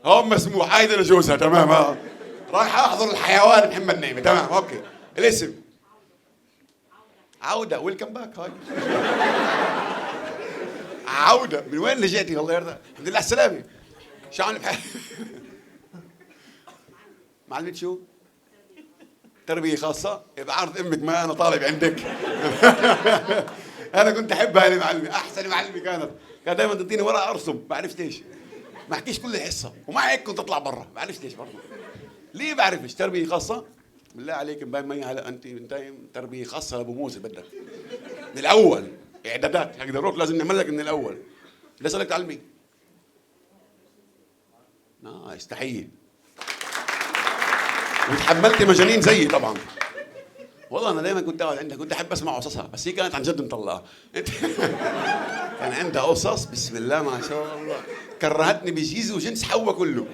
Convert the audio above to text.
هم مسموح، هاي انا جوزها تمام. رايح احضر الحيوان محمد نعيمة، تمام اوكي. الاسم عودة، ويلكم باك. هاي عودة، من وين رجعتي؟ الله يرضى، الحمد لله على السلامة. شو عامل بحالك؟ معلمة شو؟ تربية خاصة؟ يبقى عرض امك ما انا طالب عندك. انا كنت احب هاي المعلمة، احسن معلمة كانت دائما تعطيني ورقة ارسم، ما عرفت ليش. ما احكيش كل الحصة، ومع هيك كنت اطلع برا، ما عرفت ليش برضه. ليه بعرفش؟ تربية خاصة؟ بالله عليك مبين مي هلا انت بنتين تربية خاصة لابو موسى بدك. من الاول اعدادات حق دروك لازم نعمل لك من الاول. ليش بدك تعلمي؟ استحية. وتحملتي مجانين زيي طبعا. والله انا دائما كنت اقعد عندها، كنت احب اسمع قصصها، بس هي كانت عن جد مطلقه. كان عندها قصص بسم الله ما شاء الله، كرهتني بجيزي وجنس حوا كله.